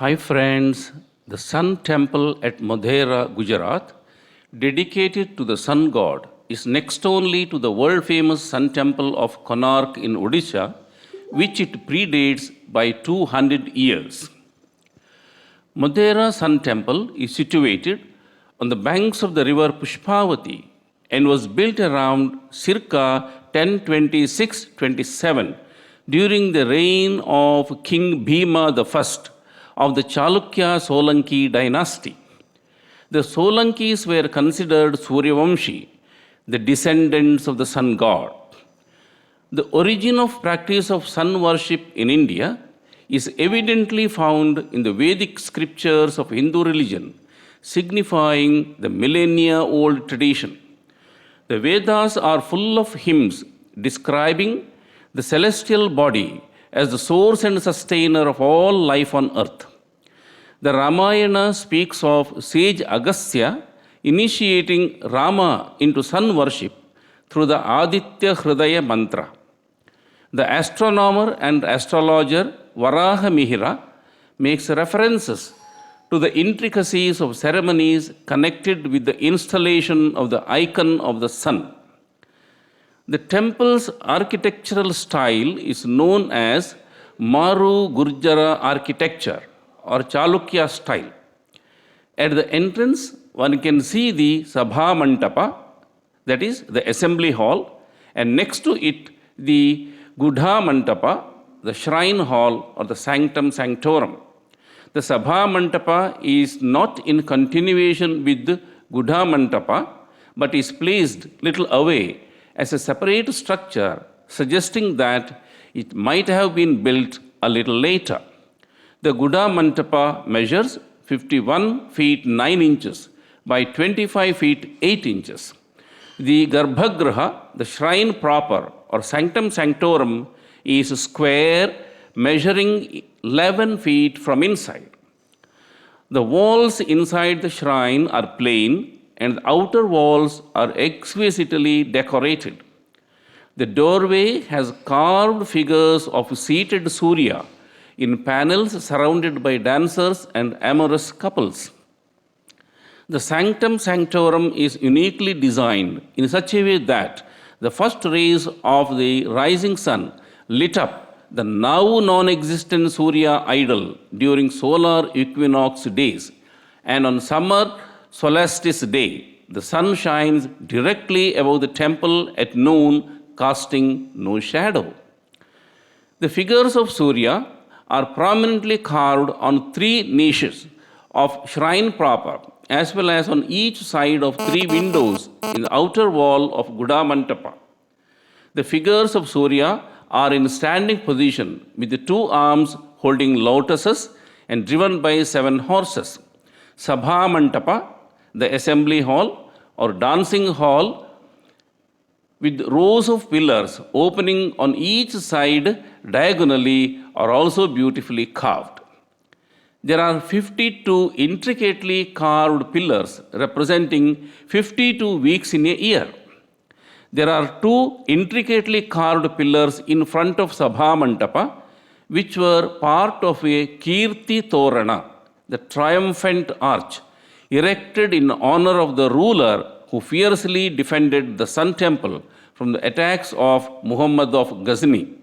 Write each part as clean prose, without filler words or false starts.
Hi friends, the Sun Temple at Modhera, Gujarat, dedicated to the Sun God, is next only to the world-famous Sun Temple of Konark in Odisha, which it predates by 200 years. Modhera Sun Temple is situated on the banks of the river Pushpavati and was built around circa 1026-27 during the reign of King Bhima I of the Chalukya Solanki dynasty. The Solankis were considered Suryavamshi, the descendants of the sun god. The origin of practice of sun worship in India is evidently found in the Vedic scriptures of Hindu religion, signifying the millennia-old tradition. The Vedas are full of hymns describing the celestial body as the source and sustainer of all life on earth. The Ramayana speaks of sage Agastya initiating Rama into sun worship through the Aditya Hridaya mantra. The astronomer and astrologer Varaha Mihira makes references to the intricacies of ceremonies connected with the installation of the icon of the sun. The temple's architectural style is known as Maru Gurjara architecture or Chalukya style. At the entrance, one can see the Sabha Mantapa, that is the assembly hall, and next to it the Gudha Mantapa, the shrine hall or the sanctum sanctorum. The Sabha Mantapa is not in continuation with the Gudha Mantapa, but is placed little away as a separate structure, suggesting that it might have been built a little later. The Gudha Mantapa measures 51 feet 9 inches by 25 feet 8 inches. The Garbhagraha, the shrine proper or sanctum sanctorum, is square, measuring 11 feet from inside. The walls inside the shrine are plain and the outer walls are exquisitely decorated. The doorway has carved figures of seated Surya in panels surrounded by dancers and amorous couples. The sanctum sanctorum is uniquely designed in such a way that the first rays of the rising sun lit up the now non-existent Surya idol during solar equinox days, and on summer solstice day, the sun shines directly above the temple at noon, casting no shadow. The figures of Surya are prominently carved on 3 niches of shrine proper, as well as on each side of 3 windows in the outer wall of Gudha Mantapa. The figures of Surya are in standing position with the 2 arms holding lotuses and driven by 7 horses. Sabha Mantapa, the assembly hall or dancing hall with rows of pillars opening on each side diagonally, are also beautifully carved. There are 52 intricately carved pillars representing 52 weeks in a year. There are 2 intricately carved pillars in front of Sabha Mantapa, which were part of a Kirti Torana, the triumphant arch, erected in honor of the ruler who fiercely defended the Sun Temple from the attacks of Muhammad of Ghazni.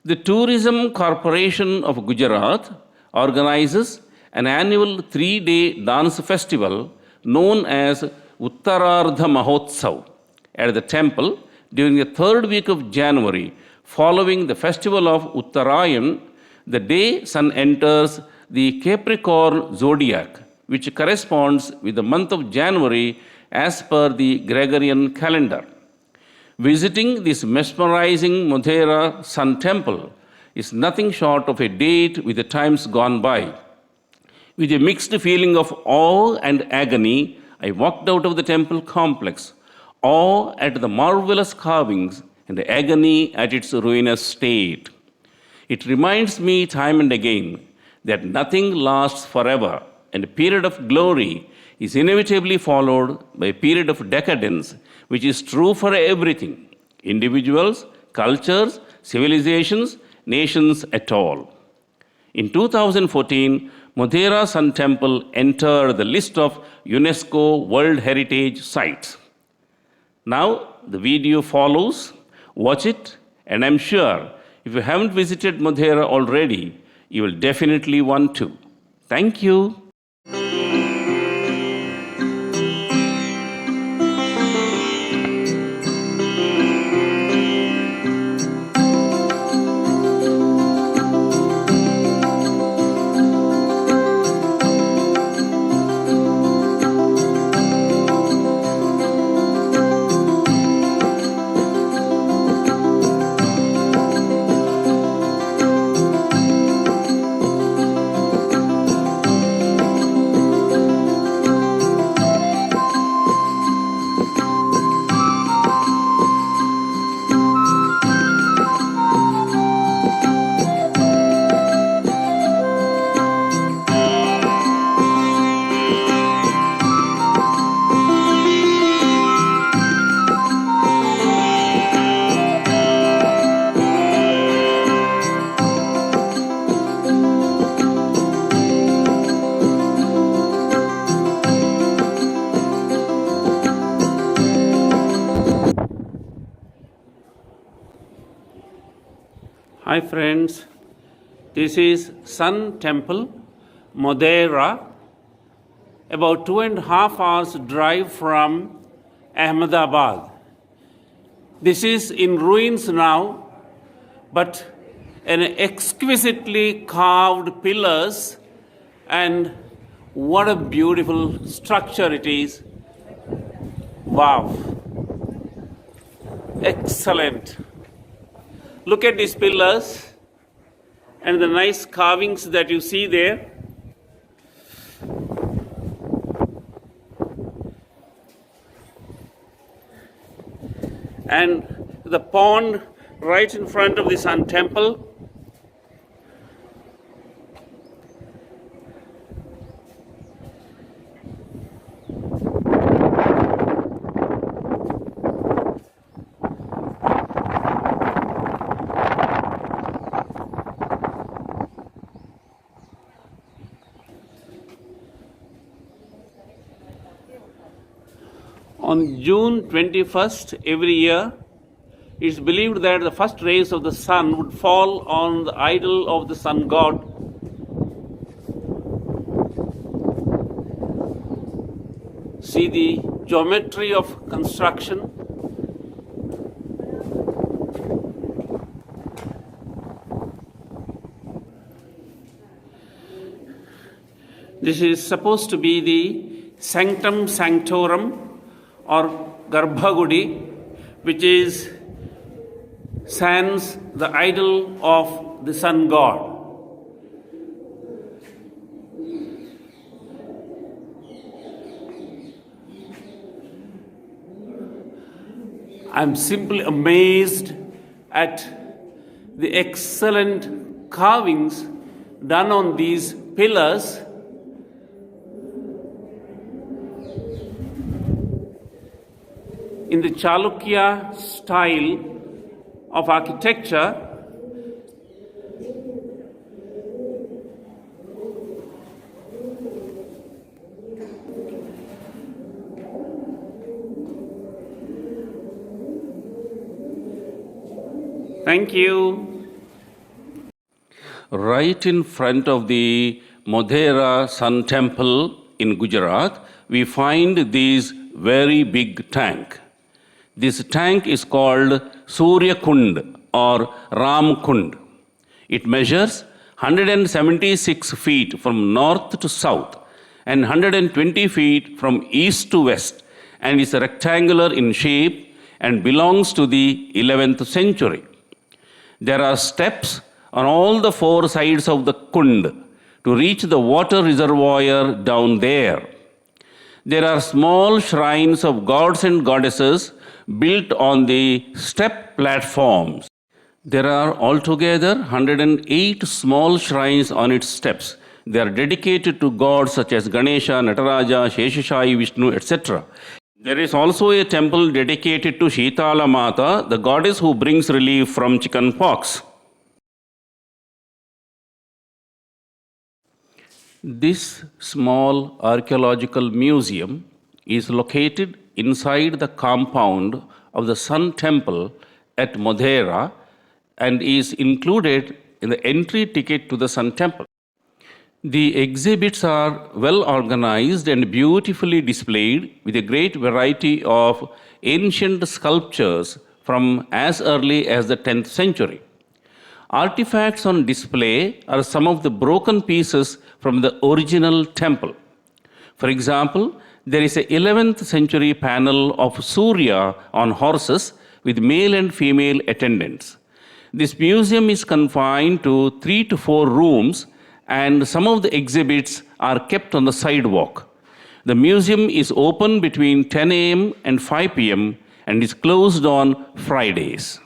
The Tourism Corporation of Gujarat organizes an annual 3-day dance festival known as Uttarardha Mahotsav at the temple during the 3rd week of January, following the festival of Uttarayan, the day sun enters the Capricorn zodiac, which corresponds with the month of January as per the Gregorian calendar. Visiting this mesmerizing Modhera Sun Temple is nothing short of a date with the times gone by. With a mixed feeling of awe and agony, I walked out of the temple complex, awe at the marvelous carvings and agony at its ruinous state. It reminds me time and again that nothing lasts forever, and a period of glory is inevitably followed by a period of decadence, which is true for everything, individuals, cultures, civilizations, nations at all. In 2014, Modhera Sun Temple entered the list of UNESCO World Heritage Sites. Now the video follows. Watch it, and I'm sure if you haven't visited Modhera already, you will definitely want to. Thank you. Hi friends, this is Sun Temple, Modhera, about 2.5 hours drive from Ahmedabad. This is in ruins now, but an exquisitely carved pillars, and what a beautiful structure it is. Wow, excellent. Look at these pillars and the nice carvings that you see there. And the pond right in front of the Sun Temple. On June 21st every year, it's believed that the first rays of the sun would fall on the idol of the sun god. See the geometry of construction. This is supposed to be the Sanctum Sanctorum or Garbhagudi, which is sans the idol of the sun god. I'm simply amazed at the excellent carvings done on these pillars. In the Chalukya style of architecture, thank you. Right in front of the Modhera Sun Temple in Gujarat, we find this very big tank. This tank is called Surya Kund or Ram Kund. It measures 176 feet from north to south and 120 feet from east to west, and is rectangular in shape and belongs to the 11th century. There are steps on all the four sides of the Kund to reach the water reservoir down there. There are small shrines of gods and goddesses built on the step platforms. There are altogether 108 small shrines on its steps. They are dedicated to gods such as Ganesha, Nataraja, Sheshashayi, Vishnu, etc. There is also a temple dedicated to Shitala Mata, the goddess who brings relief from chicken pox. This small archaeological museum is located inside the compound of the Sun Temple at Modhera and is included in the entry ticket to the Sun Temple. The exhibits are well organized and beautifully displayed with a great variety of ancient sculptures from as early as the 10th century. Artifacts on display are some of the broken pieces from the original temple. For example, there is an 11th century panel of Surya on horses with male and female attendants. This museum is confined to 3 to 4 rooms, and some of the exhibits are kept on the sidewalk. The museum is open between 10 a.m. and 5 p.m. and is closed on Fridays.